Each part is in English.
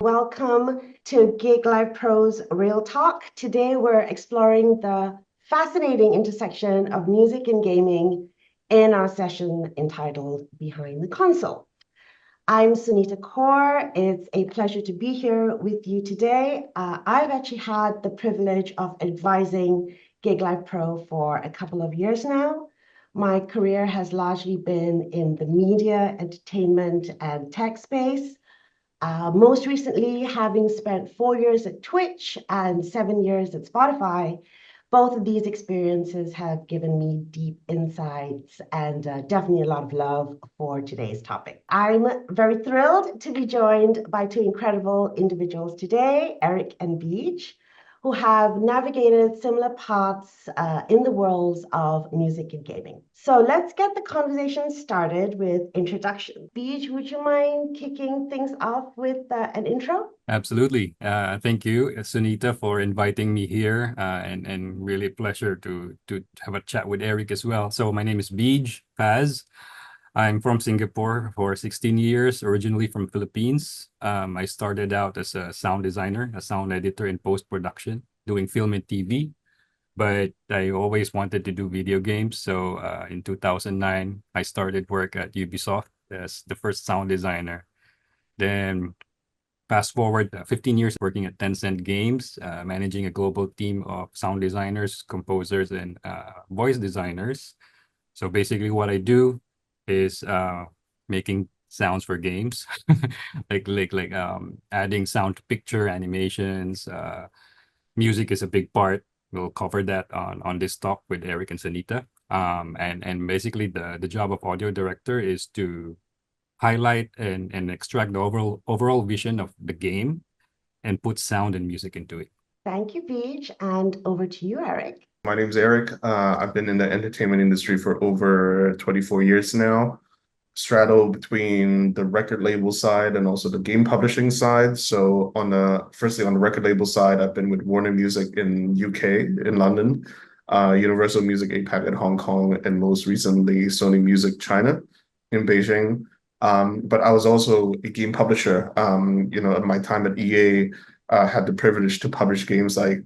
Welcome to Gig Life Pro's Real Talk. Today we're exploring the fascinating intersection of music and gaming in our session entitled Behind the Console. I'm Sunita Kaur. It's a pleasure to be here with you today. I've actually had the privilege of advising Gig Life Pro for a couple of years now. My career has largely been in the media, entertainment, and tech space. Most recently, having spent 4 years at Twitch and 7 years at Spotify, both of these experiences have given me deep insights and definitely a lot of love for today's topic. I'm very thrilled to be joined by two incredible individuals today, Eric and Beej, who have navigated similar paths in the worlds of music and gaming. So let's get the conversation started with introduction. Beej, would you mind kicking things off with an intro? Absolutely. Thank you, Sunita, for inviting me here, and really a pleasure to have a chat with Eric as well. So my name is Beej Paz. I'm from Singapore for 16 years, originally from Philippines. I started out as a sound designer, a sound editor in post-production, doing film and TV, but I always wanted to do video games. So in 2009, I started work at Ubisoft as the first sound designer. Then fast forward 15 years working at Tencent Games, managing a global team of sound designers, composers, and voice designers. So basically, what I do is making sounds for games, like adding sound to picture animations. Music is a big part. We'll cover that on this talk with Eric and Sanita. And basically, the job of audio director is to highlight and extract the overall vision of the game and put sound and music into it. Thank you, Beej, and over to you, Eric. My name's Eric. I've been in the entertainment industry for over 24 years now, straddle between the record label side and also the game publishing side. So firstly on the record label side, I've been with Warner Music in UK, in London, Universal Music APAC in Hong Kong, and most recently Sony Music China in Beijing. But I was also a game publisher. At my time at EA, had the privilege to publish games like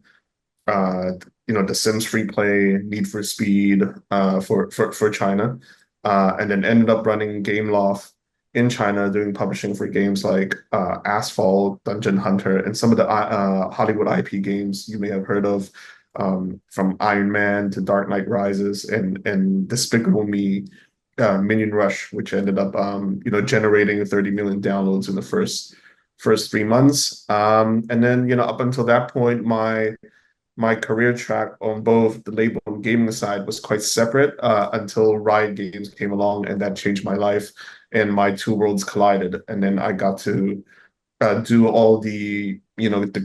The Sims Free Play, Need for Speed, for China, and then ended up running Gameloft in China, doing publishing for games like Asphalt, Dungeon Hunter, and some of the Hollywood IP games you may have heard of, from Iron Man to Dark Knight Rises and Despicable Me, Minion Rush, which ended up generating 30 million downloads in the first 3 months. And then up until that point, my career track on both the label and gaming side was quite separate until Riot Games came along, and that changed my life, and my two worlds collided. And then I got to do all the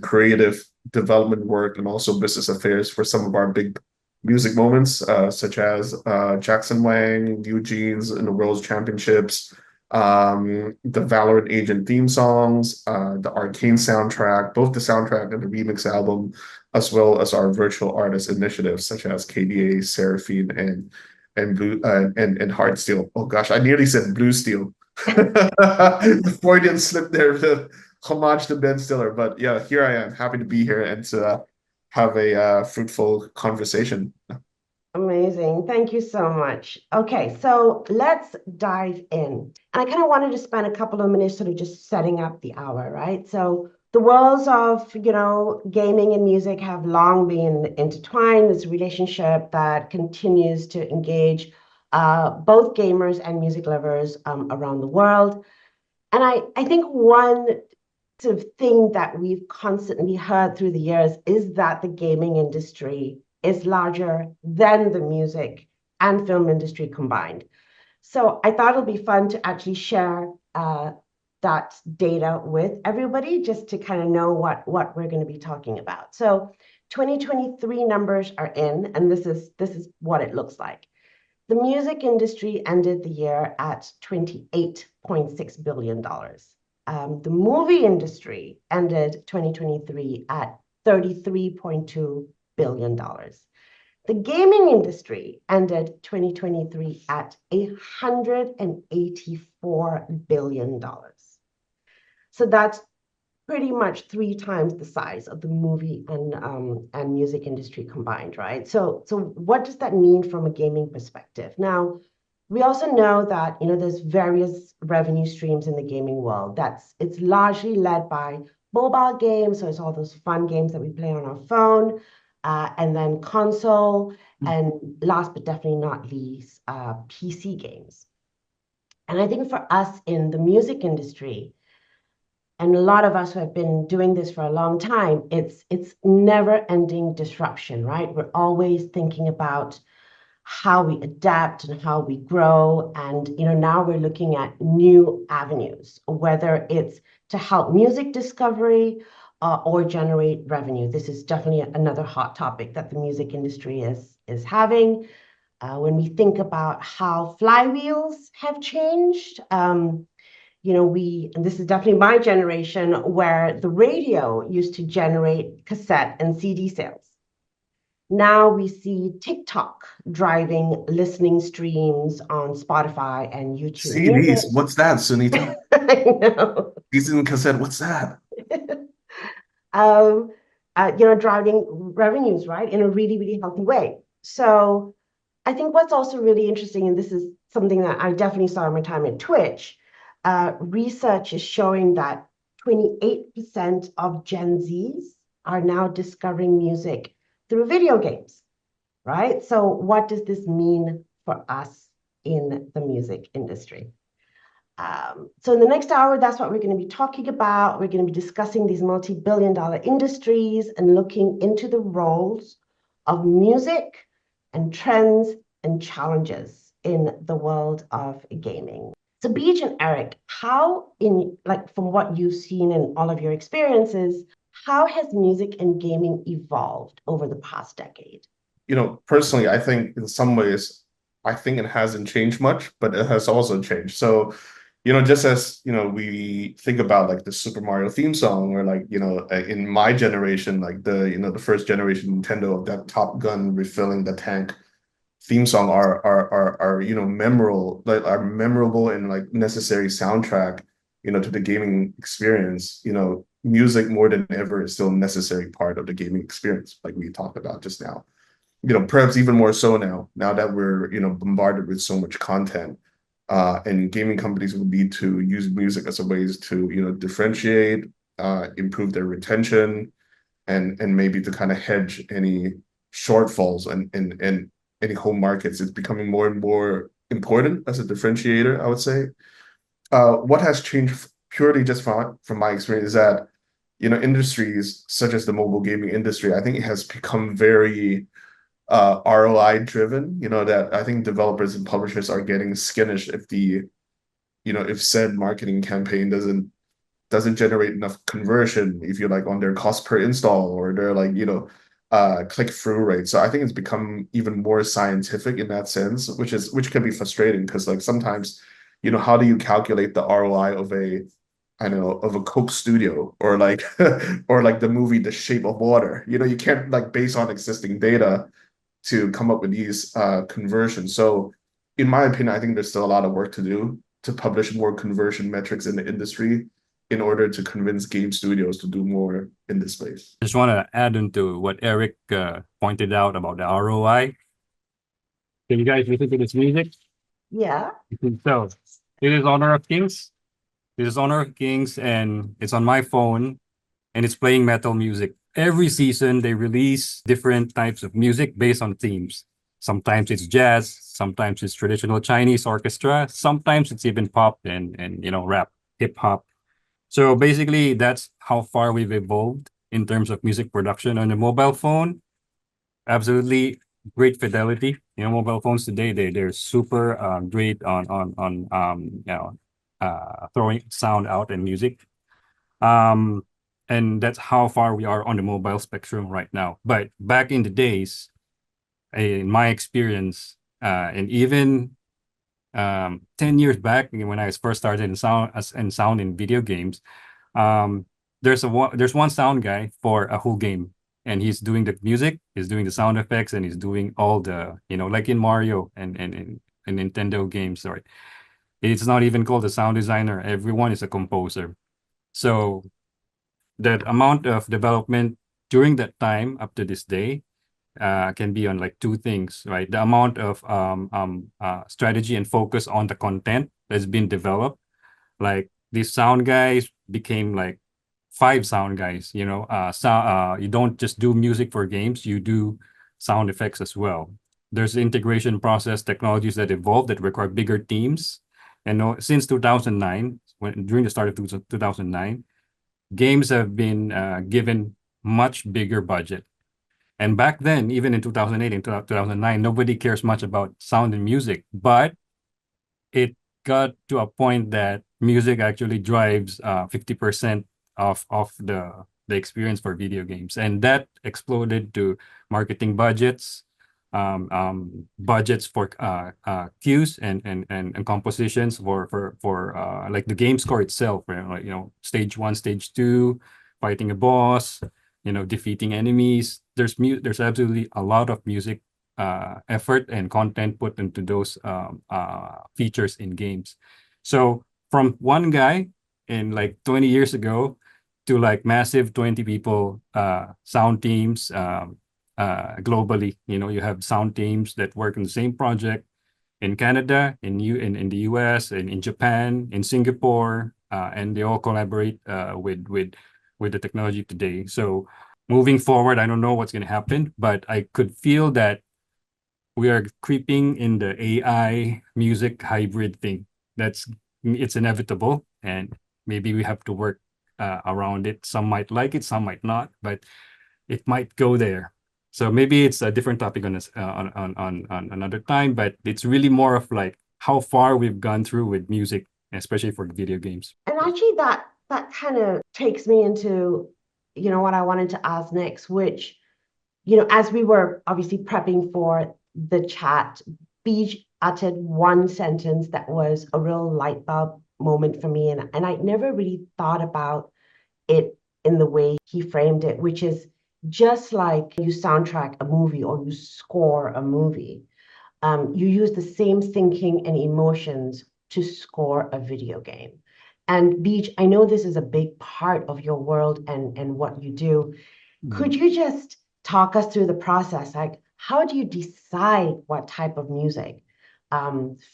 creative development work and also business affairs for some of our big music moments, such as Jackson Wang, Eugene's in the World Championships, the Valorant Agent theme songs, the Arcane soundtrack, both the soundtrack and the remix album, as well as our virtual artist initiatives such as KDA, Seraphine, and Blue and Heartsteel. Oh gosh, I nearly said Blue Steel. The Freudian slip there, the homage to Ben Stiller. But yeah, here I am, happy to be here and to have a fruitful conversation. Amazing. Thank you so much. Okay, so let's dive in. And I kind of wanted to spend a couple of minutes sort of just setting up the hour, right? So the worlds of, gaming and music have long been intertwined. This relationship that continues to engage both gamers and music lovers around the world. And I think one sort of thing that we've constantly heard through the years is that the gaming industry is larger than the music and film industry combined. So I thought it'll be fun to actually share that data with everybody just to kind of know what we're going to be talking about. So 2023 numbers are in, and this is what it looks like. The music industry ended the year at $28.6 billion. The movie industry ended 2023 at $33.2 billion. The gaming industry ended 2023 at $184 billion. So that's pretty much 3 times the size of the movie and music industry combined, right? So what does that mean from a gaming perspective? Now, we also know that there's various revenue streams in the gaming world. It's largely led by mobile games, so it's all those fun games that we play on our phone, and then console, and last but definitely not least, PC games. And I think for us in the music industry, and a lot of us who have been doing this for a long time, it's never-ending disruption, right? We're always thinking about how we adapt and how we grow. And now we're looking at new avenues, whether it's to help music discovery or generate revenue. This is definitely another hot topic that the music industry is having. When we think about how flywheels have changed, and this is definitely my generation, where the radio used to generate cassette and CD sales. Now we see TikTok driving listening streams on Spotify and YouTube Music. CDs, what's that, Sunita? I know. Season cassette, what's that? Driving revenues, right, in a really, really healthy way. So I think what's also really interesting, and this is something that I definitely saw in my time at Twitch, research is showing that 28% of Gen Zs are now discovering music through video games, right? So what does this mean for us in the music industry? So in the next hour, that's what we're going to be talking about. We're going to be discussing these multi-billion-dollar industries and looking into the roles of music and trends and challenges in the world of gaming. So Beej and Eric, how from what you've seen in all of your experiences, how has music and gaming evolved over the past decade? Personally, I think in some ways, I think it hasn't changed much, but it has also changed. So, just as, we think about like the Super Mario theme song, or like, in my generation, like the first generation Nintendo of that Top Gun refilling the tank theme song are memorable and like necessary soundtrack, to the gaming experience. Music more than ever is still a necessary part of the gaming experience, like we talked about just now. Perhaps even more so now that we're, bombarded with so much content, and gaming companies will need to use music as a ways to, differentiate, improve their retention, and maybe to kind of hedge any shortfalls and any home markets. It's becoming more and more important as a differentiator, I would say. What has changed purely just from my experience is that, industries such as the mobile gaming industry, I think it has become very ROI driven, that I think developers and publishers are getting skittish if said marketing campaign doesn't generate enough conversion, if you're like on their cost per install or their like, click-through rate. So I think it's become even more scientific in that sense, which can be frustrating because like sometimes, how do you calculate the ROI of a Coke studio or like or like the movie The Shape of Water? You can't like base on existing data to come up with these conversions. So in my opinion, I think there's still a lot of work to do to publish more conversion metrics in the industry in order to convince game studios to do more in this space. Just want to add into what Eric pointed out about the ROI. Can you guys listen to this music? Yeah. So it is Honor of Kings. This is Honor of Kings, and it's on my phone, and it's playing metal music. Every season, they release different types of music based on themes. Sometimes it's jazz, sometimes it's traditional Chinese orchestra, sometimes it's even pop and rap, hip hop. So basically, that's how far we've evolved in terms of music production on a mobile phone. Absolutely great fidelity. Mobile phones today, they're super great on throwing sound out and music. And that's how far we are on the mobile spectrum right now. But back in the days, in my experience, and even 10 years back when I first started in sound in video games, there's one sound guy for a whole game, and he's doing the music, he's doing the sound effects, and he's doing all the like in Mario and Nintendo games. Sorry, it's not even called a sound designer. Everyone is a composer. So that amount of development during that time up to this day can be on like two things, right? The amount of strategy and focus on the content that's been developed. Like these sound guys became like 5 sound guys, you know. You don't just do music for games, you do sound effects as well. There's integration process technologies that evolve that require bigger teams. And since 2009, during the start of 2009, games have been given much bigger budget. And back then, even in 2008 and 2009, nobody cares much about sound and music, but it got to a point that music actually drives 50% of the experience for video games. And that exploded to marketing budgets, budgets for cues and compositions for like the game score itself, like, you know, stage 1, stage 2, fighting a boss, you know, defeating enemies. There's absolutely a lot of music effort and content put into those features in games. So from one guy in like 20 years ago to like massive 20 people sound teams globally. You know, you have sound teams that work on the same project in Canada, in the US, and in Japan, in Singapore, and they all collaborate with the technology today. So moving forward, I don't know what's going to happen, but I could feel that we are creeping in the AI music hybrid thing. It's inevitable, and maybe we have to work around it. Some might like it, some might not, but it might go there. So maybe it's a different topic on this on another time, but it's really more of like how far we've gone through with music, especially for video games. And actually that kind of takes me into, you know, what I wanted to ask next, which, you know, as we were obviously prepping for the chat, Beej uttered one sentence that was a real light bulb moment for me. And I never really thought about it in the way he framed it, which is just like you soundtrack a movie or you score a movie, you use the same thinking and emotions to score a video game. And Beej, I know this is a big part of your world and what you do. Could you just talk us through the process? Like, how do you decide what type of music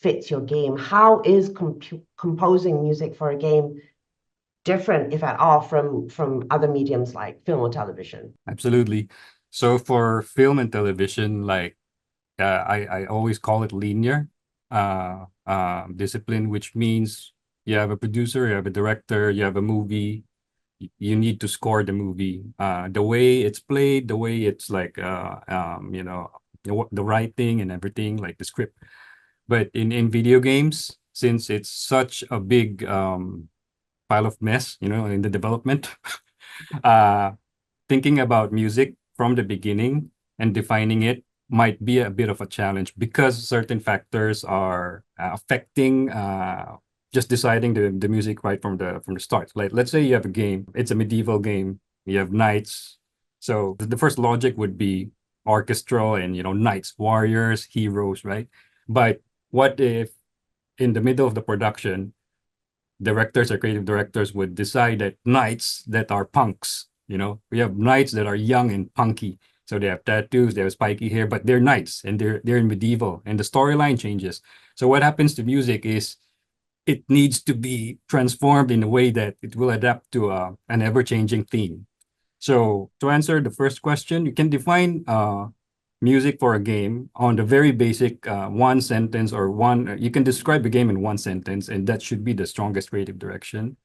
fits your game? How is composing music for a game different, if at all, from other mediums like film or television? Absolutely. So for film and television, like I always call it linear discipline, which means you have a producer, you have a director, you have a movie. You need to score the movie. The way it's played, the way it's like, you know, the writing and everything, like the script. But in video games, since it's such a big pile of mess, you know, in the development, thinking about music from the beginning and defining it might be a bit of a challenge because certain factors are affecting just deciding the music right from the start. Like, let's say you have a game, it's a medieval game, you have knights. So the first logic would be orchestral and, you know, knights, warriors, heroes, right? But what if in the middle of the production, directors or creative directors would decide that knights that are punks, you know, we have knights that are young and punky. So they have tattoos, they have spiky hair, but they're knights and they're in medieval, and the storyline changes. So what happens to music is it needs to be transformed in a way that it will adapt to an ever-changing theme. So to answer the first question, you can define music for a game on the very basic one sentence or one, you can describe the game in one sentence, and that should be the strongest creative direction.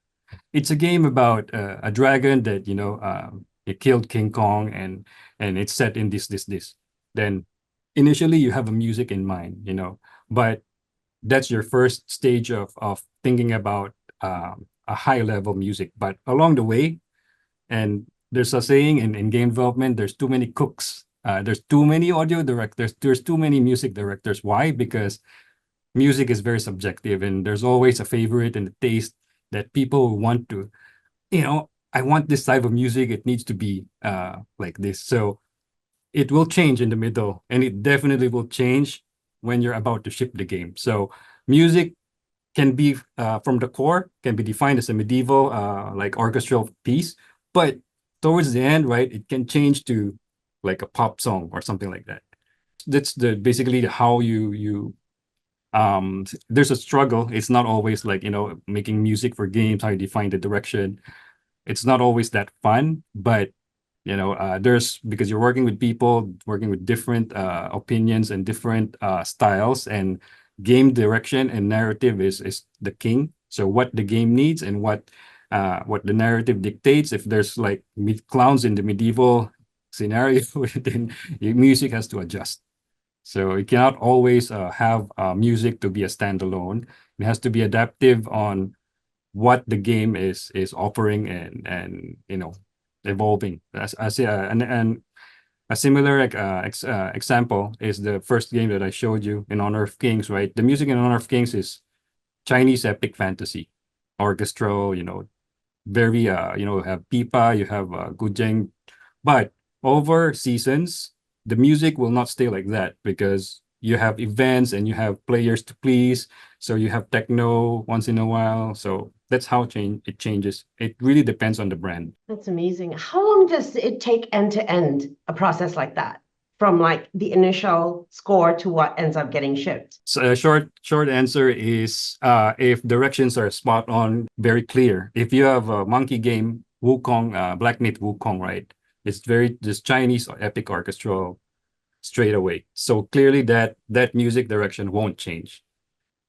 It's a game about a dragon that, you know, it killed King Kong, and it's set in this. Then initially you have a music in mind, you know, but that's your first stage of thinking about a high level music. But along the way, and there's a saying in game development, there's too many cooks. There's too many audio directors. There's too many music directors. Why? Because music is very subjective, and there's always a favorite and a taste that people want to, you know, I want this type of music. It needs to be like this. So it will change in the middle, and it definitely will change when you're about to ship the game. So music can be from the core, can be defined as a medieval like orchestral piece, But towards the end, right, it can change to like a pop song or something like that. That's the basically how you there's a struggle. It's not always like, making music for games, how you define the direction. It's not always that fun, but there's because you're working with people, working with different opinions and different styles, and game direction and narrative is the king. So what the game needs and what the narrative dictates. If there's like clowns in the medieval scenario, then your music has to adjust. So it cannot always have music to be a standalone. It has to be adaptive on what the game is offering and evolving. And a similar example is the first game that I showed you in Honor of Kings, right? The music in Honor of Kings is Chinese epic fantasy, orchestral, very you have pipa, you have guzheng, but over seasons the music will not stay like that because you have events and you have players to please, so you have techno once in a while. So that's how it changes. It really depends on the brand. That's amazing. How long does it take end to end a process like that? From like the initial score to what ends up getting shipped? So a short answer is if directions are spot on, very clear. If you have a monkey game, Wukong, Black Myth Wukong, right? It's very just Chinese epic orchestral straight away. So clearly that music direction won't change.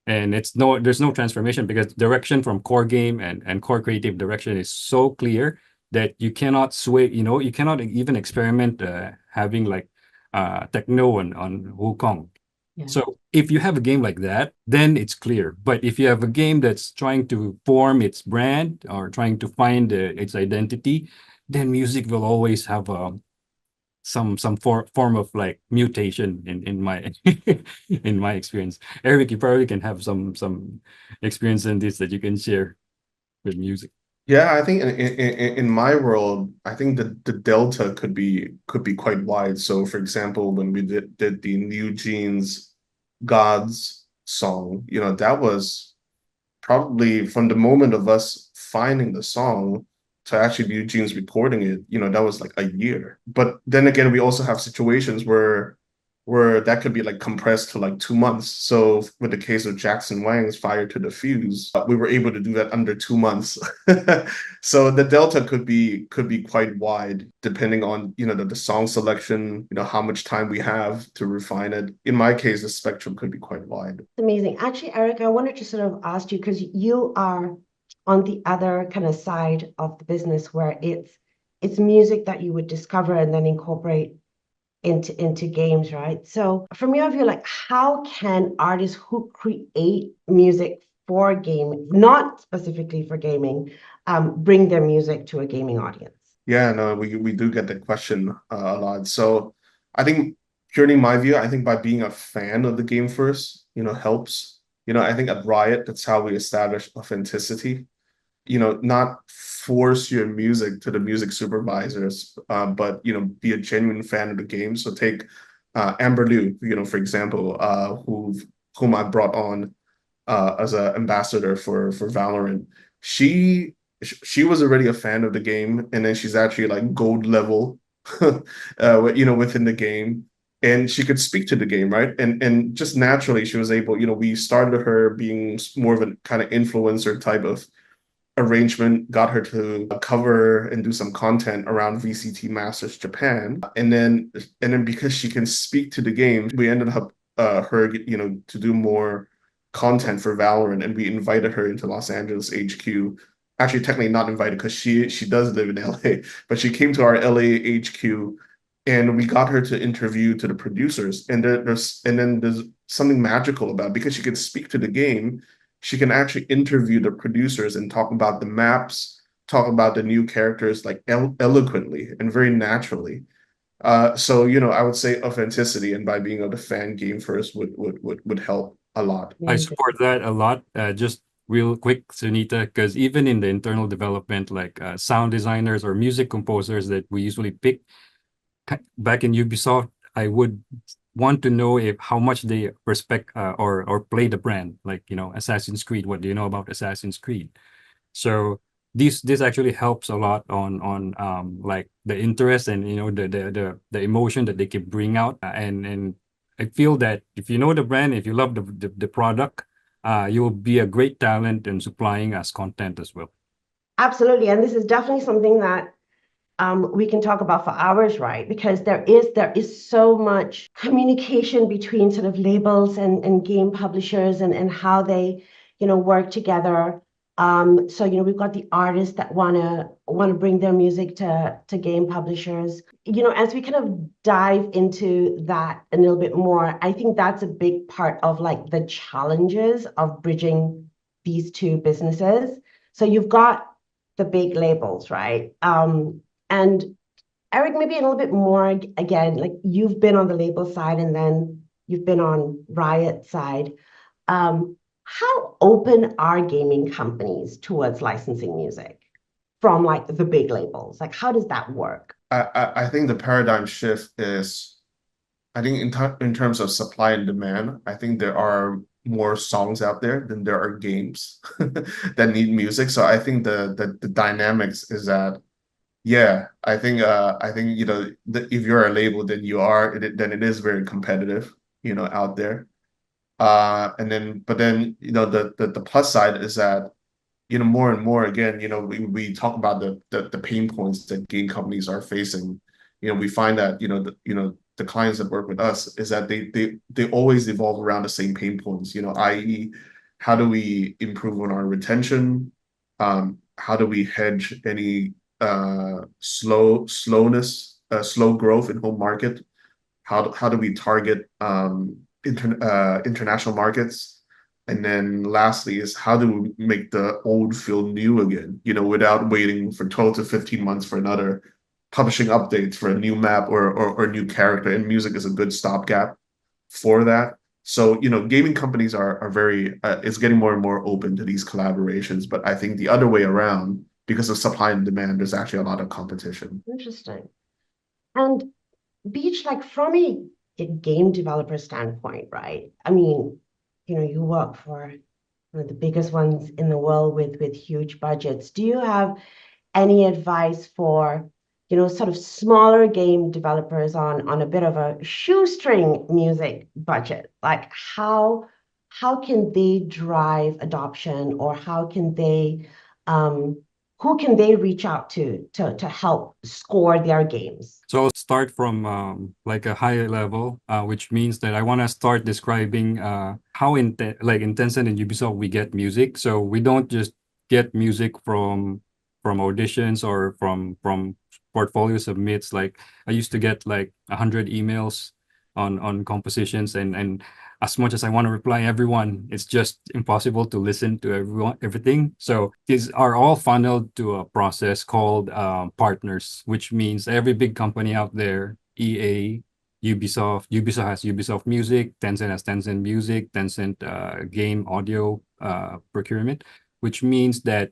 And there's no transformation because direction from core game and core creative direction is so clear that you cannot sway, you cannot even experiment having like techno on Wukong. Yeah. So if you have a game like that, then it's clear. But if you have a game that's trying to form its brand or trying to find its identity, then music will always have some form of like mutation in my in my experience. Eric, you probably can have some experience in this that you can share with music. Yeah, I think in my world, I think the delta could be quite wide. So, for example, when we did the New Jeans Gods song, that was probably from the moment of us finding the song to actually New Jeans recording it, that was like a year. But then again, we also have situations where that could be like compressed to like 2 months. So with the case of Jackson Wang's Fire to the Fuse, we were able to do that under 2 months. So the delta could be quite wide depending on the song selection, how much time we have to refine it. In my case, the spectrum could be quite wide. Amazing. Actually, Eric, I wanted to sort of ask you because you are on the other kind of side of the business where it's music that you would discover and then incorporate into games, right? So from your view, like how can artists who create music for gaming, not specifically for gaming, bring their music to a gaming audience? Yeah, no, we do get that question a lot. So I think purely my view, I think by being a fan of the game first, helps. I think at Riot, that's how we establish authenticity. Not force your music to the music supervisors, but be a genuine fan of the game. So take Amber Liu, for example, whom I brought on as an ambassador for Valorant. She was already a fan of the game, and then she's actually like gold level, within the game, and she could speak to the game, right? And just naturally, she was able. We started her being more of a kind of influencer type of arrangement, got her to cover and do some content around VCT Masters Japan, and then because she can speak to the game, we ended up her to do more content for Valorant, and we invited her into Los Angeles HQ. Actually, technically not invited because she does live in LA, but she came to our LA HQ, and we got her to interview to the producers. And there's something magical about it, because she can speak to the game. She can actually interview the producers and talk about the maps, talk about the new characters like eloquently and very naturally. So I would say authenticity, and by being able to fan game first would help a lot. I support that a lot. Just real quick, Sunita, because even in the internal development, like sound designers or music composers that we usually pick back in Ubisoft, I would want to know how much they respect or play the brand. Like Assassin's Creed. What do you know about Assassin's Creed? So this actually helps a lot on like the interest and the emotion that they can bring out, and I feel that if you know the brand, if you love the product, you'll be a great talent in supplying us content as well. Absolutely. And this is definitely something that we can talk about for hours, right? Because there is so much communication between sort of labels and game publishers and how they, work together. So, we've got the artists that wanna bring their music to game publishers. As we kind of dive into that a little bit more, I think that's a big part of like the challenges of bridging these two businesses. So you've got the big labels, right? And Eric, maybe a little bit more again, like you've been on the label side and then you've been on Riot side. How open are gaming companies towards licensing music from like the big labels? Like, how does that work? I think the paradigm shift is, I think in terms of supply and demand, I think there are more songs out there than there are games that need music. So I think the dynamics is that, yeah, I think if you're a label, then then it is very competitive, out there. But then the plus side is that more and more again, we talk about the pain points that game companies are facing. We find that the clients that work with us is that they always evolve around the same pain points, i.e., how do we improve on our retention? How do we hedge any slow growth in home market? How do we target international markets? And then lastly is how do we make the old feel new again, without waiting for 12 to 15 months for another publishing updates for a new map or new character, and music is a good stopgap for that. So, gaming companies are very, it's getting more and more open to these collaborations, but I think the other way around, because of supply and demand, there's actually a lot of competition. Interesting. And Beej, like from a game developer standpoint, right? I mean, you work for one of the biggest ones in the world with huge budgets. Do you have any advice for, sort of smaller game developers on a bit of a shoestring music budget? Like how can they drive adoption, or how can they who can they reach out to help score their games? So I'll start from like a higher level, which means that I want to start describing how in Tencent and Ubisoft we get music. So we don't just get music from auditions or from portfolio submits. Like I used to get like 100 emails on compositions, and as much as I want to reply everyone, it's just impossible to listen to everything. So these are all funneled to a process called partners, which means every big company out there, EA, Ubisoft has Ubisoft Music, Tencent has Tencent Music, Tencent game audio procurement, which means that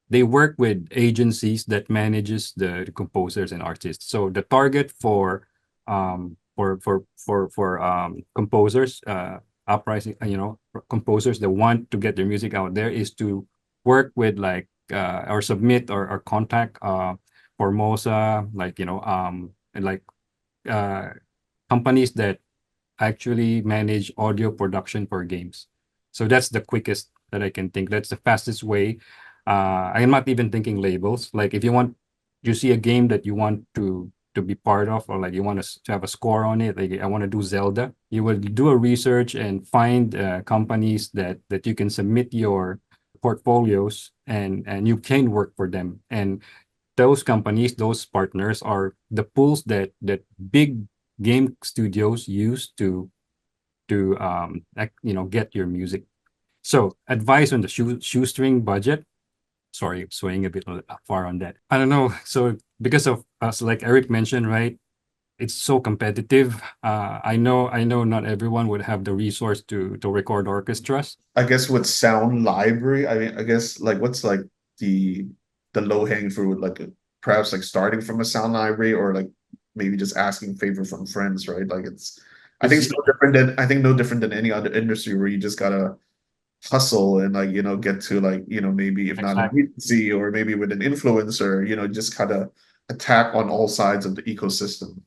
they work with agencies that manages the composers and artists. So the target for composers, uprising, composers that want to get their music out there is to work with like or submit or contact Formosa, like companies that actually manage audio production for games. So that's the quickest that I can think. That's the fastest way. I'm not even thinking labels. Like if you see a game that you want to be part of, or like you want to have a score on it, like I want to do Zelda, you will do a research and find companies that you can submit your portfolios, and you can work for them. And those companies, those partners are the pools that big game studios use to get your music. So advice on the shoestring budget. Sorry, swaying a bit far on that. I don't know. So because of us, like Eric mentioned, right? It's so competitive. I know not everyone would have the resource to record orchestras. I guess with sound library, I mean, I guess like what's like the low-hanging fruit, like perhaps like starting from a sound library, or like maybe just asking favor from friends, right? Like I think it's no different than any other industry where you just gotta hustle and like, get to like, maybe if not Exactly. immediacy or maybe with an influencer, just kind of attack on all sides of the ecosystem.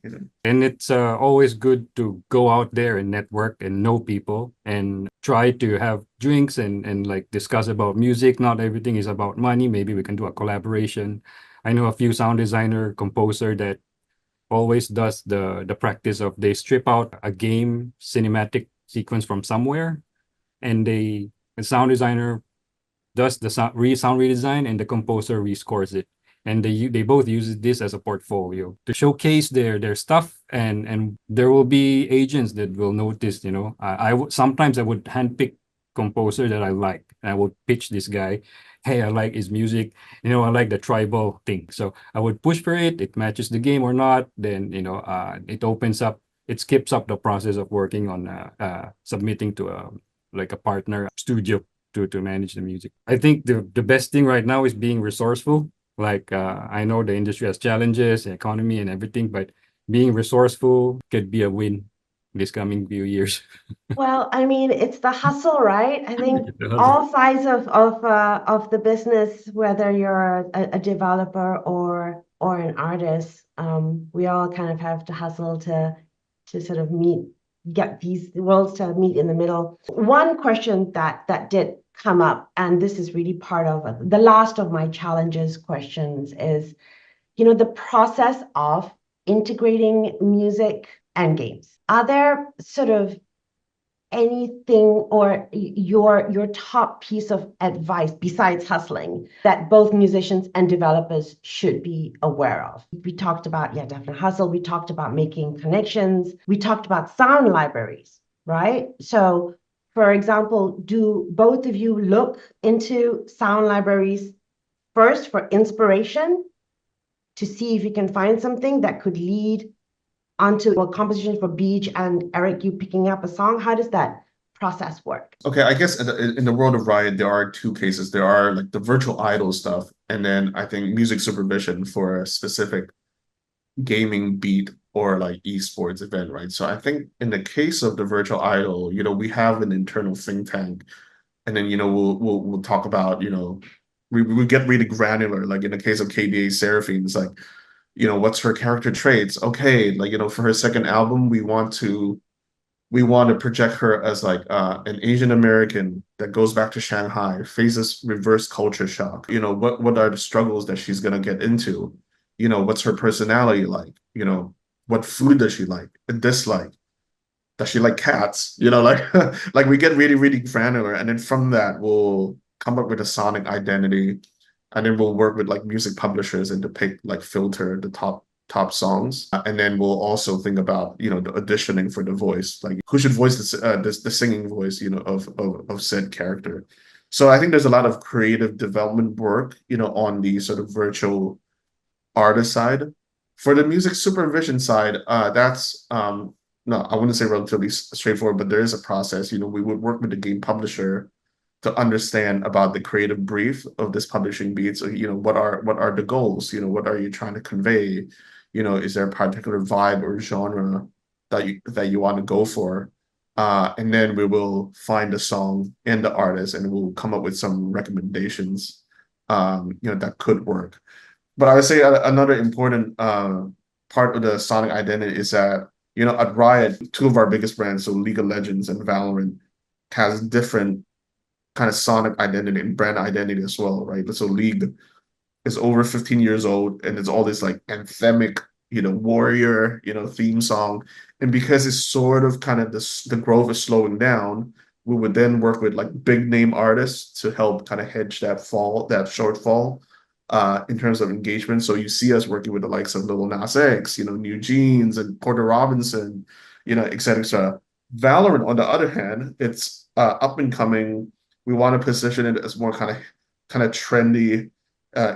And it's always good to go out there and network and know people and try to have drinks and like discuss about music. Not everything is about money. Maybe we can do a collaboration. I know a few sound designer, composer that always does the practice of they strip out a game cinematic sequence from somewhere, and the sound designer does the sound redesign and the composer rescores it, and they both use this as a portfolio to showcase their stuff, and there will be agents that will notice, sometimes I would handpick composer that I like, and I would pitch this guy, hey, I like his music, I like the tribal thing, so I would push for it matches the game or not, then it skips up the process of working on submitting to a partner studio to manage the music. I think the best thing right now is being resourceful. Like I know the industry has challenges, economy and everything, but being resourceful could be a win this coming few years. Well, I mean, it's the hustle, right? I think all sides of the business, whether you're a developer or an artist, we all kind of have to hustle to sort of get these worlds to meet in the middle. One question that did come up, and this is really part of the last of my challenges questions, is the process of integrating music and games. Are there sort of anything or your top piece of advice besides hustling that both musicians and developers should be aware of? We talked about, yeah, definitely hustle. We talked about making connections. We talked about sound libraries, right? So, for example, do both of you look into sound libraries first for inspiration to see if you can find something that could lead onto a composition for Beej and Eric, you picking up a song? How does that process work? Okay, I guess in the world of Riot, there are two cases. There are like the virtual idol stuff, and then I think music supervision for a specific gaming beat or like esports event, right? So I think in the case of the virtual idol, we have an internal think tank, and then we'll talk about, we get really granular. Like in the case of KDA Seraphine, it's like, what's her character traits? Okay, like for her second album, we want to project her as like an Asian American that goes back to Shanghai, faces reverse culture shock. What are the struggles that she's gonna get into? What's her personality like? What food does she like and dislike? Does she like cats? Like like we get really, really granular, and then from that we'll come up with a sonic identity, and then we'll work with like music publishers and to pick like filter the top songs, and then we'll also think about the auditioning for the voice, like who should voice the singing voice of said character. So I think there's a lot of creative development work on the sort of virtual artist side. For the music supervision side, that's no, I wouldn't say relatively straightforward, but there is a process. We would work with the game publisher to understand about the creative brief of this publishing beat. So, what are the goals? What are you trying to convey? Is there a particular vibe or genre that you want to go for? And then we will find the song and the artist, and we'll come up with some recommendations, that could work. But I would say another important part of the sonic identity is that, at Riot, two of our biggest brands, so League of Legends and Valorant, has different kind of sonic identity and brand identity as well, right? So League is over 15 years old, and it's all this like anthemic, warrior, theme song. And because it's sort of kind of the growth is slowing down, we would then work with like big name artists to help kind of hedge that shortfall in terms of engagement. So you see us working with the likes of Lil Nas X, New Jeans and Porter Robinson, et cetera, et cetera. Valorant, on the other hand, it's up and coming. We want to position it as more kind of trendy,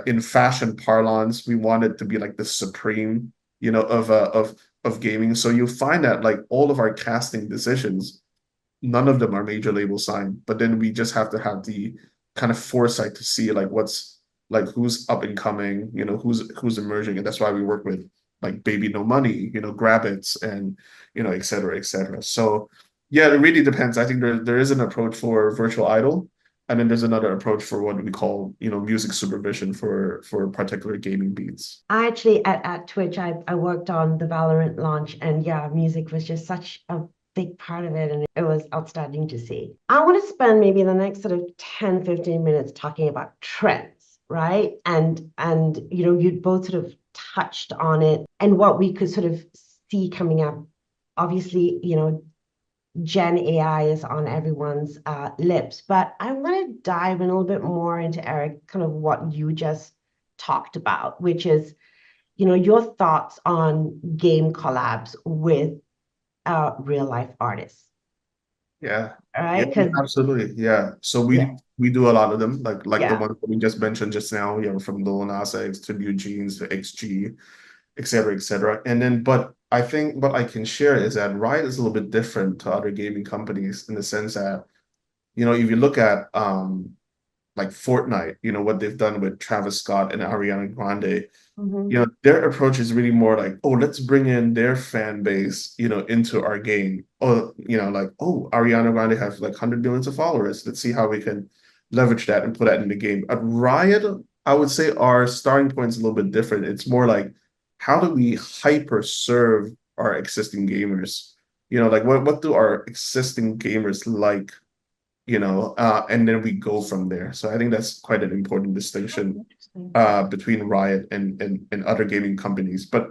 in fashion parlance. We want it to be like the supreme, of gaming. So you'll find that like all of our casting decisions, none of them are major label signed, but then we just have to have the kind of foresight to see like who's up and coming, who's emerging, and that's why we work with like Baby No Money, Grabbits, and et cetera, et cetera. So yeah, it really depends. I think there is an approach for virtual idol, And then there's another approach for what we call, music supervision for particular gaming beats. I actually at Twitch, I worked on the Valorant launch, and yeah, music was just such a big part of it, and it was outstanding to see. I want to spend maybe the next sort of 10, 15 minutes talking about trends, right? And you'd both sort of touched on it and what we could sort of see coming up. Obviously, Gen AI is on everyone's lips, but I want to dive in a little bit more into, Eric, kind of what you just talked about, which is, your thoughts on game collabs with real life artists. Yeah. Right? Yeah, absolutely. Yeah. So we do a lot of them, like the one that we just mentioned just now, from Lil Nas X to New Jeans to XG, et cetera, et cetera. And then, but I think what I can share is that Riot is a little bit different to other gaming companies in the sense that, if you look at like Fortnite, what they've done with Travis Scott and Ariana Grande, their approach is really more like, oh, let's bring in their fan base, into our game. Oh, like, oh, Ariana Grande has like 100 millions of followers. Let's see how we can leverage that and put that in the game. At Riot, I would say our starting point is a little bit different. It's more like, how do we hyper serve our existing gamers? Like what do our existing gamers like? And then we go from there. So I think that's quite an important distinction between Riot and other gaming companies. But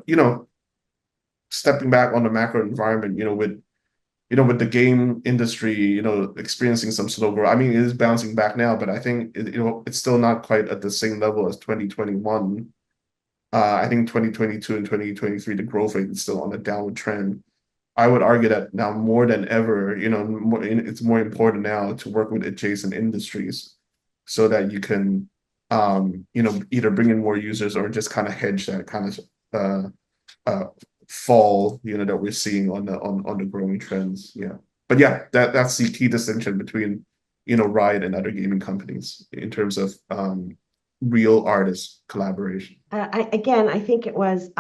stepping back on the macro environment, with the game industry, experiencing some slow growth. I mean, it is bouncing back now, but I think it's still not quite at the same level as 2021. I think 2022 and 2023, the growth rate is still on a downward trend. I would argue that now more than ever, it's more important now to work with adjacent industries so that you can, either bring in more users or just kind of hedge that kind of fall, that we're seeing on the growing trends. Yeah, but yeah, that's the key distinction between, Riot and other gaming companies in terms of real artist collaboration. I think it was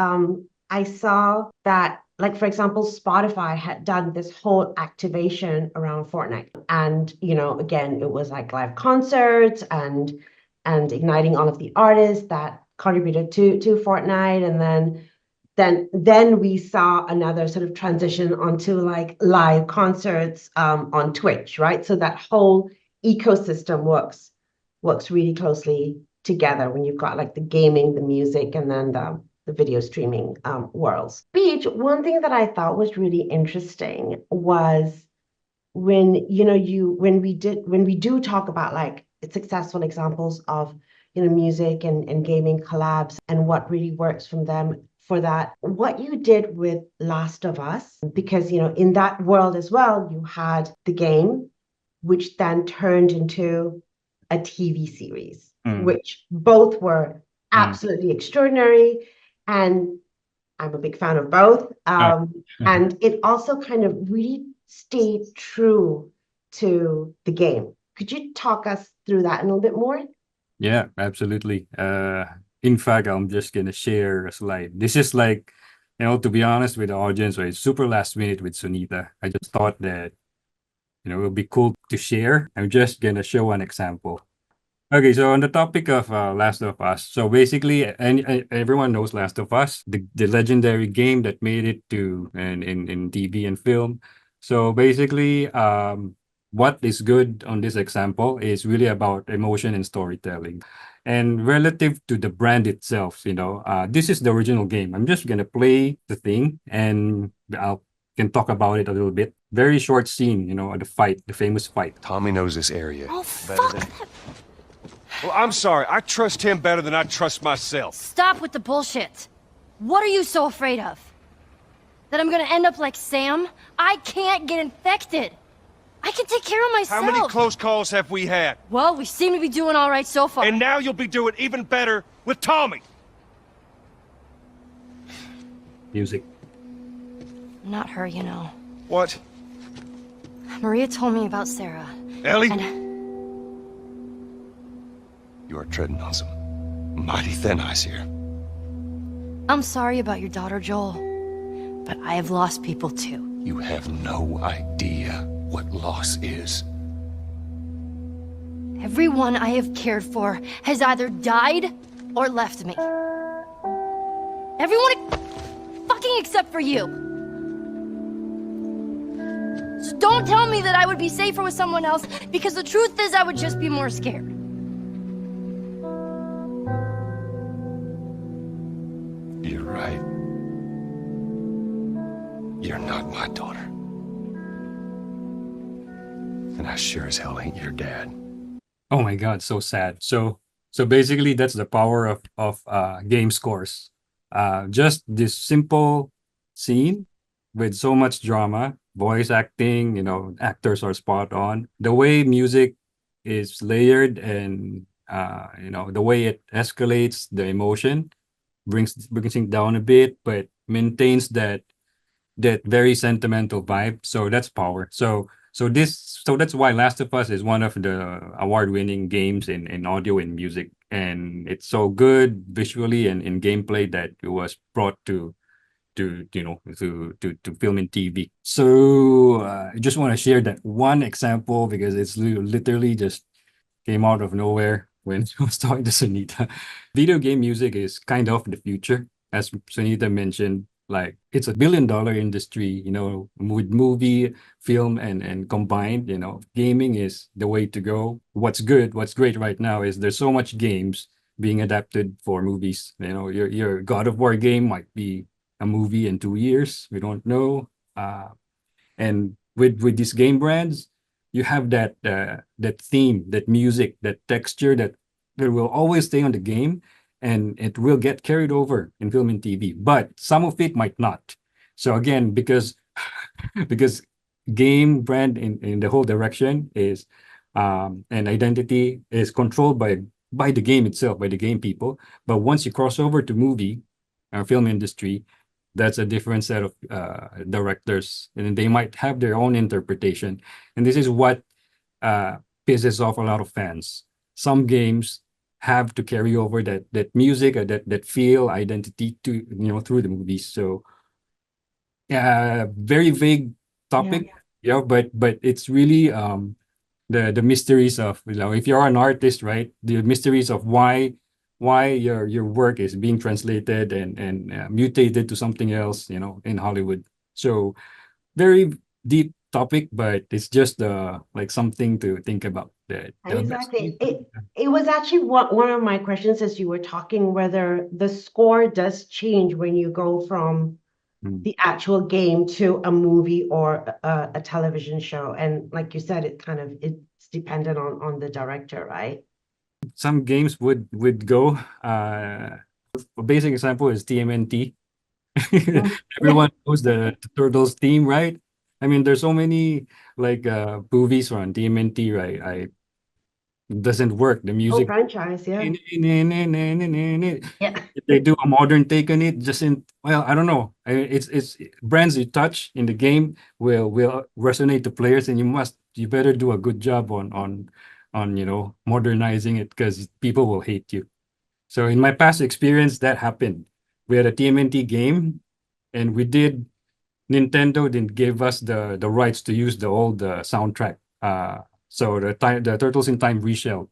I saw that, like, for example, Spotify had done this whole activation around Fortnite. And, again, it was like live concerts and igniting all of the artists that contributed to Fortnite. And then we saw another sort of transition onto like live concerts on Twitch, right? So that whole ecosystem works really closely together when you've got like the gaming, the music, and then the video streaming worlds. Beej, one thing that I thought was really interesting was when we do talk about like successful examples of music and gaming collabs and what really works from them for that, what you did with Last of Us, because in that world as well, you had the game, which then turned into a TV series, which both were absolutely extraordinary. And I'm a big fan of both. And it also kind of really stayed true to the game. Could you talk us through that a little bit more? Yeah, absolutely. In fact, I'm just gonna share a slide. This is like, to be honest with the audience, right, super last minute with Sunita. I just thought that, it would be cool to share. I'm just gonna show an example. Okay, so on the topic of Last of Us, so basically, and everyone knows Last of Us, the legendary game that made it to in TV and film. So basically, what is good on this example is really about emotion and storytelling. And relative to the brand itself, this is the original game. I'm just gonna play the thing and I can talk about it a little bit. Very short scene, the famous fight. Tommy knows this area. Oh, fuck! Well, I'm sorry. I trust him better than I trust myself. Stop with the bullshit. What are you so afraid of? That I'm gonna end up like Sam? I can't get infected. I can take care of myself. How many close calls have we had? Well, we seem to be doing all right so far. And now you'll be doing even better with Tommy. Music. Not her, What? Maria told me about Sarah. Ellie? And You are treading on some mighty thin ice here. I'm sorry about your daughter, Joel. But I have lost people too. You have no idea what loss is. Everyone I have cared for has either died or left me. Everyone fucking except for you. So don't tell me that I would be safer with someone else, because the truth is I would just be more scared. You're right. You're not my daughter. And I sure as hell ain't your dad. Oh my God, so sad. So basically that's the power of game scores. Just this simple scene with so much drama, voice acting, actors are spot on. The way music is layered and the way it escalates the emotion, brings it down a bit, but maintains that very sentimental vibe. So that's power. So that's why Last of Us is one of the award-winning games in audio and music, and it's so good visually and in gameplay that it was brought to film and TV. So I just want to share that one example because it's literally just came out of nowhere when I was talking to Sunita. Video game music is kind of the future, as Sunita mentioned. Like it's $1 billion industry, with movie, film, and combined. Gaming is the way to go. What's great right now is there's so much games being adapted for movies. Your God of War game might be a movie in 2 years. We don't know. And with these game brands, you have that theme, that music, that texture that will always stay on the game, and it will get carried over in film and TV. But some of it might not. So again, because game brand in the whole direction is and identity is controlled by the game itself, by the game people. But once you cross over to movie or film industry, that's a different set of directors, and they might have their own interpretation. And this is what pisses off a lot of fans. Some games have to carry over that music or that feel identity to through the movies. So very vague topic, but it's really the mysteries of if you're an artist, right? The mysteries of why your work is being translated and mutated to something else, in Hollywood. So very deep topic, but it's just like something to think about. Exactly. It was actually one of my questions as you were talking, whether the score does change when you go from the actual game to a movie or a television show. And like you said, it's dependent on the director, right? Some games would go. A basic example is TMNT. Everyone knows the Turtles theme, right? I mean, there's so many like movies on TMNT, right? It doesn't work. The music franchise, yeah. Yeah. If they do a modern take on it, I don't know. It's brands you touch in the game will resonate to players, and you better do a good job on modernizing it, because people will hate you. So in my past experience, that happened. We had a TMNT game, and Nintendo didn't give us the rights to use the old soundtrack. So the Turtles in Time reshelled.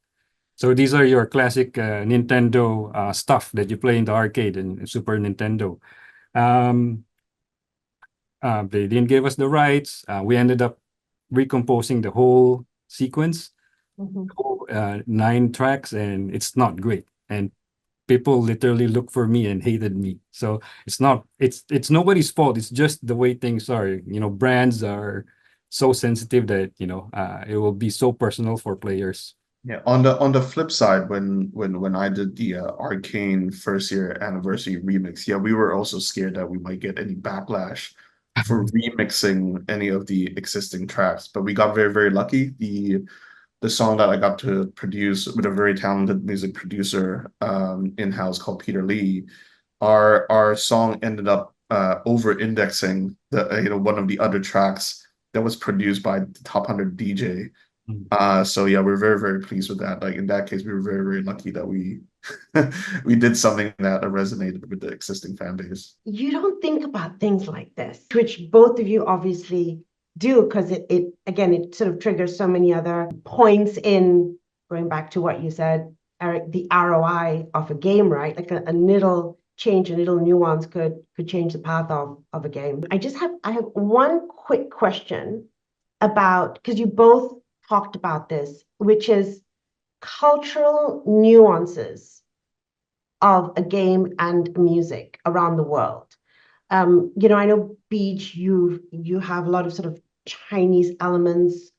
So these are your classic Nintendo stuff that you play in the arcade and Super Nintendo. They didn't give us the rights. We ended up recomposing the whole sequence, 9 tracks, and it's not great. And people literally looked for me and hated me. So it's nobody's fault. It's just the way things are. Brands are so sensitive that it will be so personal for players. Yeah, on the flip side, when I did the Arcane first year anniversary remix, we were also scared that we might get any backlash for remixing any of the existing tracks, but we got very, very lucky. The song that I got to produce with a very talented music producer in-house called Peter Lee, our song ended up over-indexing one of the other tracks that was produced by the Top 100 DJ. So we're very, very pleased with that. Like in that case, we were very, very lucky that we we did something that resonated with the existing fan base. You don't think about things like this, which both of you obviously do, because it sort of triggers so many other points in going back to what you said, Eric, the ROI of a game, right? Like a little change, a little nuance could change the path of a game. I have one quick question about, because you both talked about this, which is cultural nuances of a game and music around the world. I know Beej, you have a lot of sort of Chinese elements,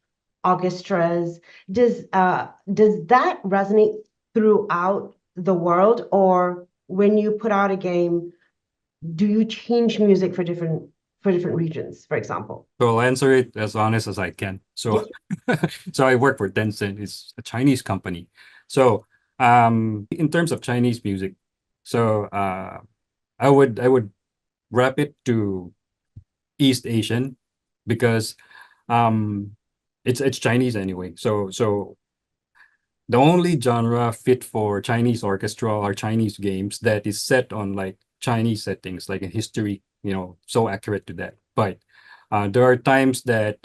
orchestras. Does that resonate throughout the world, or when you put out a game, do you change music for different regions, for example? So I'll answer it as honest as I can. So, so I work for Tencent. It's a Chinese company. So, in terms of Chinese music, so I would wrap it to East Asian because it's Chinese anyway. So the only genre fit for Chinese orchestra or Chinese games that is set on like Chinese settings, like a history, so accurate to that. But there are times that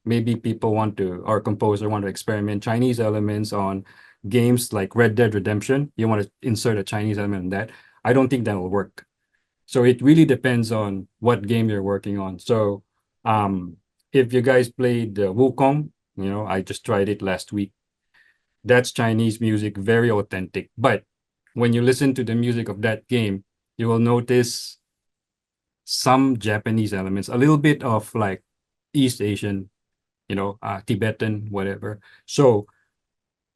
maybe people want to, or composer want to experiment Chinese elements on games like Red Dead Redemption. You want to insert a Chinese element in that. I don't think that will work. So it really depends on what game you're working on. So if you guys played Wukong, I just tried it last week. That's Chinese music, very authentic. But when you listen to the music of that game, you will notice some Japanese elements, a little bit of like East Asian, Tibetan, whatever. So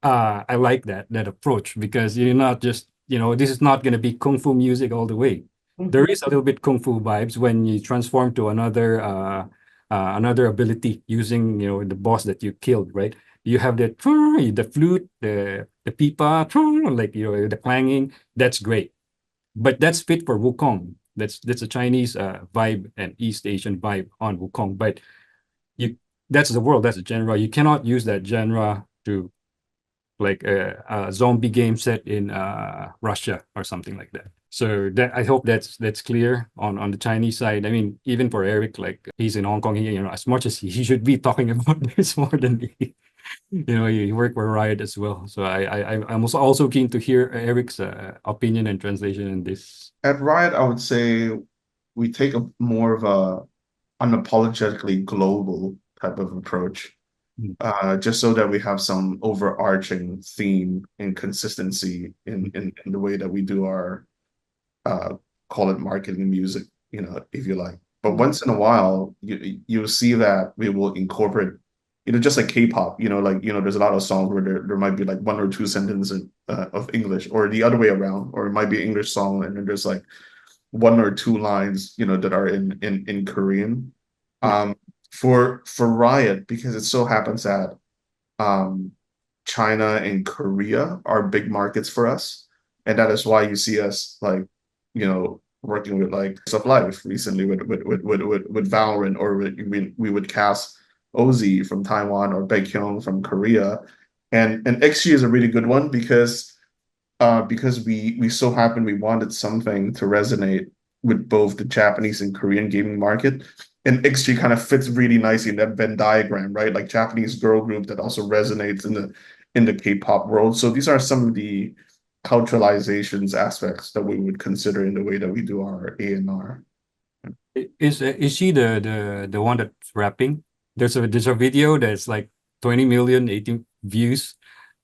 I like that approach because you're not just, this is not going to be Kung Fu music all the way. There is a little bit Kung Fu vibes when you transform to another ability using, the boss that you killed, right? You have the flute, the pipa, like, the clanging. That's great. But that's fit for Wukong. That's a Chinese vibe and East Asian vibe on Wukong. But that's the world, that's the genre. You cannot use that genre to like a zombie game set in Russia or something like that. So I hope that's clear on the Chinese side. I mean, even for Eric, like he's in Hong Kong, as much as he should be talking about this more than me. He worked for Riot as well. So I'm also keen to hear Eric's opinion and translation in this. At Riot, I would say we take a more of a unapologetically global type of approach, just so that we have some overarching theme and consistency in the way that we do our call it marketing music, if you like. But once in a while, you'll see that we will incorporate, just like K-pop, there's a lot of songs where there might be like one or two sentences of English, or the other way around, or it might be an English song and then there's like one or two lines, that are in Korean. For Riot, because it so happens that China and Korea are big markets for us, and that is why you see us like, working with like Stuff Life recently with Valorant, or we would cast Ozzy from Taiwan or Baekhyun from Korea, and XG is a really good one because we so happen we wanted something to resonate with both the Japanese and Korean gaming market, and XG kind of fits really nicely in that Venn diagram, right? Like Japanese girl group that also resonates in the K-pop world. So these are some of the culturalizations aspects that we would consider in the way that we do our A&R. Is she the one that's rapping? There's a video that's like 20 million 18 views.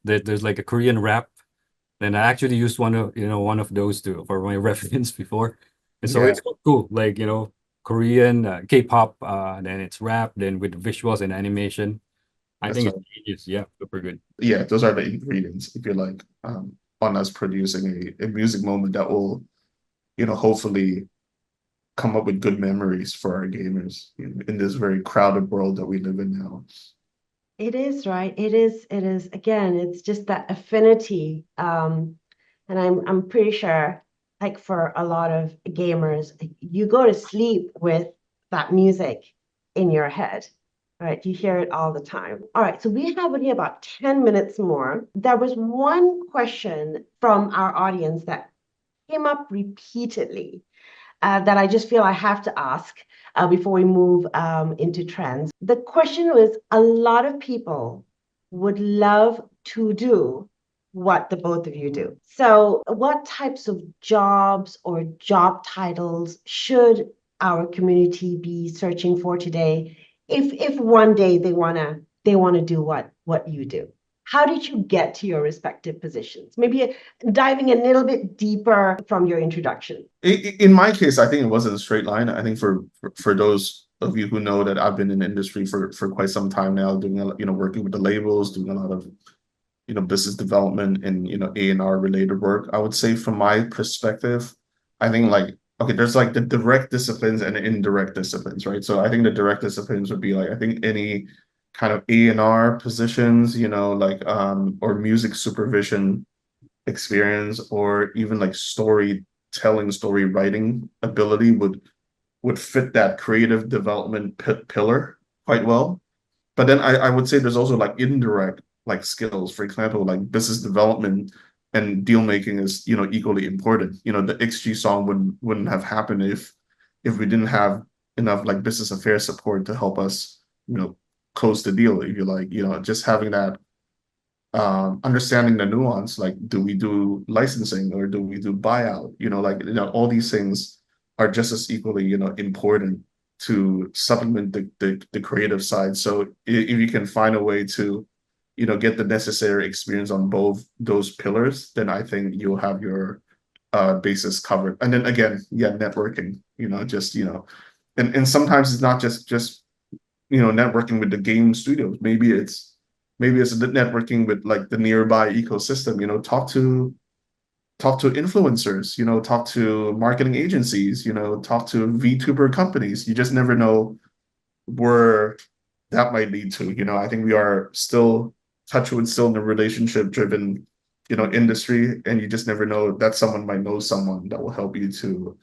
That there's like a Korean rap. And I actually used one of those for my reference before. And so it's cool. Like, Korean K-pop, then it's rap, then with visuals and animation. I think it's super good. Yeah, those are the ingredients, if you like, on us producing a music moment that will, hopefully come up with good memories for our gamers in this very crowded world that we live in now. It is, right? It is. Again, it's just that affinity. And I'm pretty sure, like for a lot of gamers, you go to sleep with that music in your head, right? You hear it all the time. All right, so we have only about 10 minutes more. There was one question from our audience that came up repeatedly that I just feel I have to ask before we move into trends. The question was, a lot of people would love to do what the both of you do. So, what types of jobs or job titles should our community be searching for today if one day they wanna do what you do? How did you get to your respective positions? Maybe diving a little bit deeper from your introduction. In my case, I think it wasn't a straight line. I think for those of you who know that I've been in the industry for quite some time now, doing working with the labels, doing a lot of business development and A&R related work. I would say from my perspective, I think like okay, there's like the direct disciplines and the indirect disciplines, right? So I think the direct disciplines would be like I think any kind of A&R positions, like or music supervision experience, or even like storytelling, story writing ability would fit that creative development pillar quite well. But then I would say there's also like indirect like skills. For example, like business development and deal making is equally important. The XG song wouldn't have happened if we didn't have enough like business affairs support to help us close the deal. If you like, just having that understanding the nuance, like do we do licensing or do we do buyout? All these things are just as equally important to supplement the creative side. So if you can find a way to get the necessary experience on both those pillars, then I think you'll have your basis covered. And then again, yeah, networking, and sometimes it's not just networking with the game studios. Maybe it's networking with like the nearby ecosystem. Talk to influencers, talk to marketing agencies, talk to VTuber companies. You just never know where that might lead to. I think we are still in a relationship driven industry, and you just never know that someone might know someone that will help you to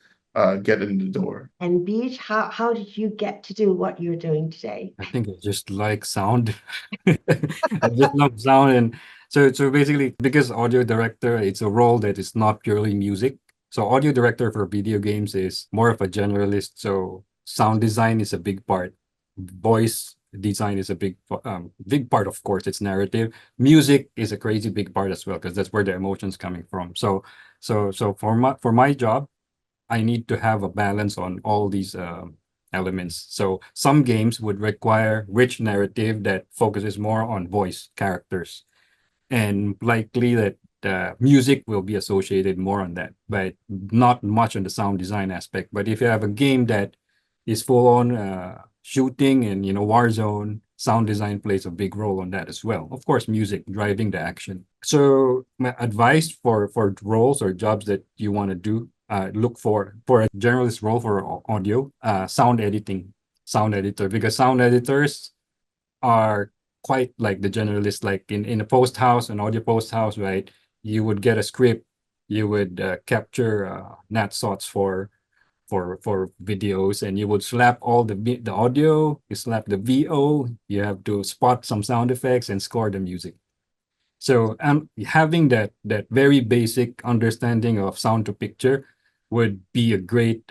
get in the door. And Beej, how did you get to do what you're doing today? I think I just like sound. I just love sound, and so basically, because audio director, it's a role that is not purely music. So audio director for video games is more of a generalist. So sound design is a big part. Voice design is a big part, of course. It's narrative. Music is a crazy big part as well, because that's where the emotion's coming from. So for my job, I need to have a balance on all these elements. So some games would require rich narrative that focuses more on voice characters, and likely that music will be associated more on that, but not much on the sound design aspect. But if you have a game that is full on shooting and Warzone, sound design plays a big role on that as well. Of course, music driving the action. So my advice for roles or jobs that you want to do, look for a generalist role for audio, sound editor, because sound editors are quite like the generalist. Like in a post house, an audio post house, right? You would get a script, you would capture nat shots for videos, and you would slap all the audio, you slap the VO, you have to spot some sound effects and score the music. So having that very basic understanding of sound to picture would be a great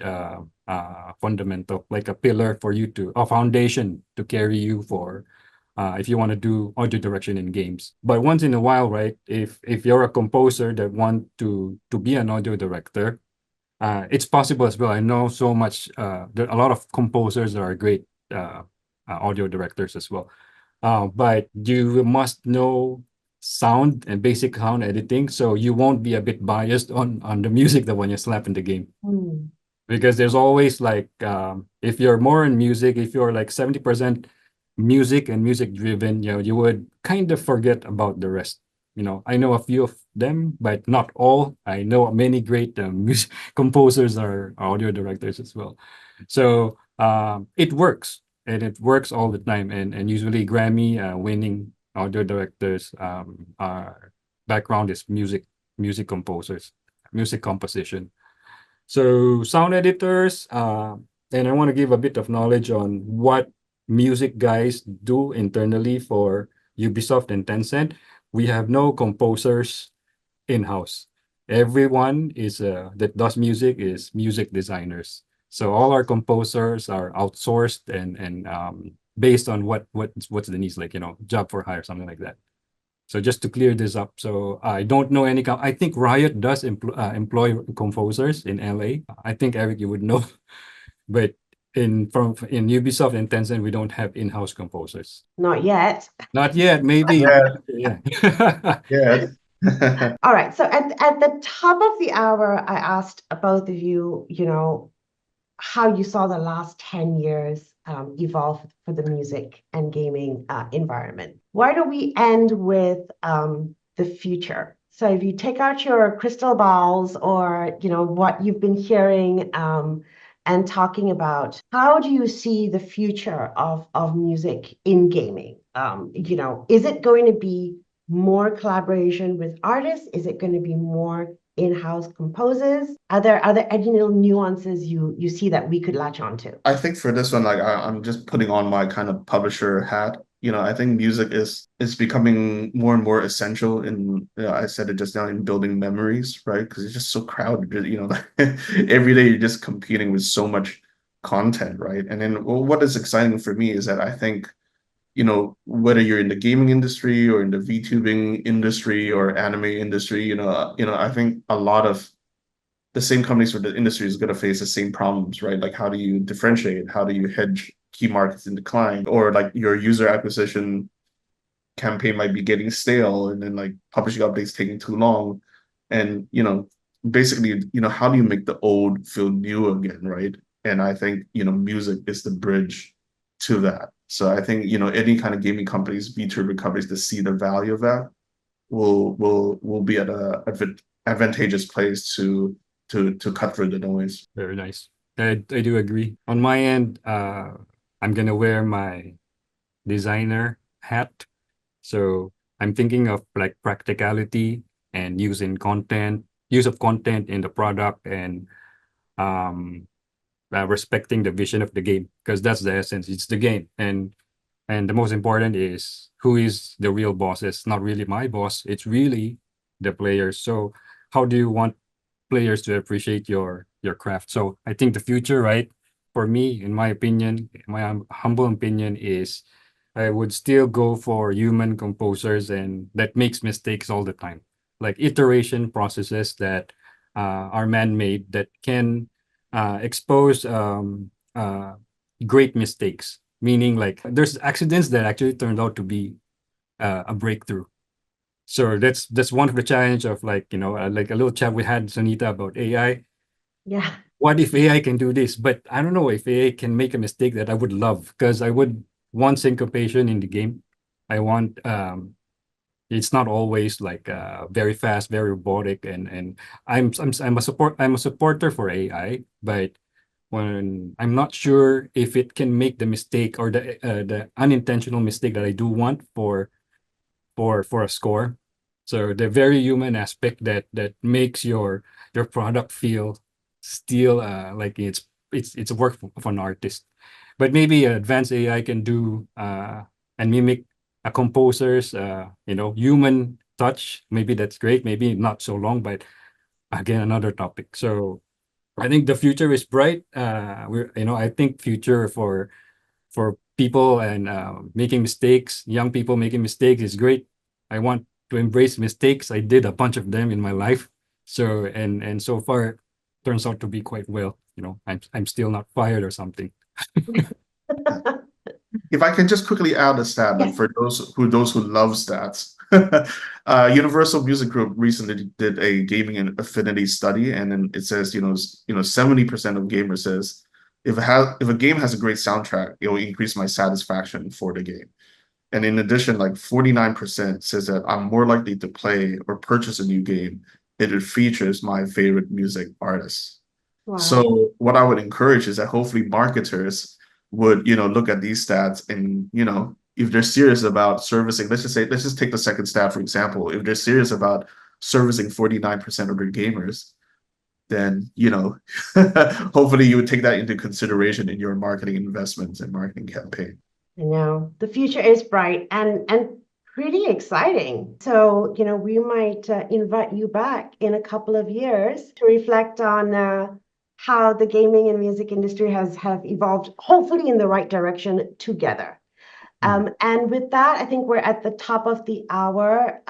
fundamental, like a pillar for you a foundation to carry you for if you want to do audio direction in games. But once in a while, right, if you're a composer that want to be an audio director, it's possible as well. I know so much, there are a lot of composers that are great audio directors as well. But you must know sound and basic sound editing, so you won't be a bit biased on the music that when you slap in the game. Because there's always like, if you're more in music, if you're like 70% music and music driven, you would kind of forget about the rest. I know a few of them, but not all. I know many great music composers are audio directors as well. So it works, and it works all the time. And usually Grammy winning audio directors, our background is music composers, music composition. So sound editors, and I want to give a bit of knowledge on what music guys do internally for Ubisoft and Tencent. We have no composers in-house. Everyone is that does music is music designers. So all our composers are outsourced, and based on what's the needs, like, job for hire, something like that. So just to clear this up, so I don't know any. I think Riot does employ composers in LA. I think Eric, you would know, but in Ubisoft and Tencent, we don't have in-house composers. Not yet. Not yet, maybe. Yeah. Yeah. Yeah. All right. So at the top of the hour, I asked both of you, how you saw the last 10 years evolve for the music and gaming environment. Why don't we end with the future? So if you take out your crystal balls or, what you've been hearing and talking about, how do you see the future of music in gaming? Is it going to be more collaboration with artists? Is it going to be more in-house composers? Are there any little nuances you see that we could latch on to? I think for this one, like I'm just putting on my kind of publisher hat. I think music is becoming more and more essential in, I said it just now, in building memories, right? Because it's just so crowded, every day you're just competing with so much content, right? And then what is exciting for me is that I think, whether you're in the gaming industry or in the VTubing industry or anime industry, I think a lot of the same companies for the industry is going to face the same problems, right? Like, how do you differentiate? How do you hedge key markets in decline? Or like your user acquisition campaign might be getting stale, and then like publishing updates taking too long. And, basically, how do you make the old feel new again, right? And I think, music is the bridge to that. So I think, any kind of gaming companies, VTuber companies that see the value of that will be at a advantageous place to cut through the noise. Very nice. I do agree. On my end, I'm gonna wear my designer hat. So I'm thinking of like practicality and use of content in the product, and respecting the vision of the game, because that's the essence. It's the game, and the most important is who is the real boss. It's not really my boss. It's really the players. So how do you want players to appreciate your craft? So I think the future, right, for me, in my opinion, my humble opinion, is I would still go for human composers, and that makes mistakes all the time, like iteration processes that are man-made, that can expose great mistakes. Meaning, like, there's accidents that actually turned out to be a breakthrough. So that's one of the challenge of, like, like a little chat we had, Sunita, about AI. Yeah. What if AI can do this? But I don't know if AI can make a mistake that I would love, because I would want syncopation in the game. I want it's not always like very fast, very robotic, and I'm a supporter for AI, but when I'm not sure if it can make the mistake or the unintentional mistake that I do want for a score. So the very human aspect that makes your product feel still like it's a work of an artist. But maybe advanced AI can do and mimic a composer's human touch. Maybe that's great. Maybe not so long, but again, another topic. So I think the future is bright. I think future for people and making mistakes, young people making mistakes, is great. I want to embrace mistakes. I did a bunch of them in my life. So and so far, turns out to be quite well. I'm still not fired or something. If I can just quickly add a stat, like, Yes. for those who love stats, Universal Music Group recently did a gaming and affinity study, and then it says, 70% of gamers says if a game has a great soundtrack, it will increase my satisfaction for the game. And in addition, like 49% says that I'm more likely to play or purchase a new game if it features my favorite music artists. Wow. So what I would encourage is that hopefully marketers would, look at these stats, and, if they're serious about servicing, let's just take the second stat, for example. If they're serious about servicing 49% of their gamers, then, hopefully you would take that into consideration in your marketing investments and marketing campaign. I know the future is bright and pretty exciting. So, we might invite you back in a couple of years to reflect on how the gaming and music industry have evolved, hopefully in the right direction together. And with that, I think we're at the top of the hour.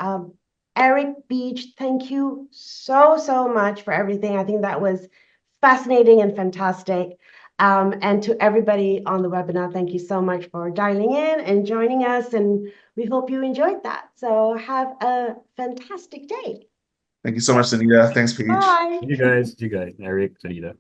Eric, Beej, thank you so much for everything. I think that was fascinating and fantastic. And to everybody on the webinar, thank you so much for dialing in and joining us. And we hope you enjoyed that. So have a fantastic day. Thank you so much, Sunita. Thanks, Paige. Bye. You guys, Eric, Sunita.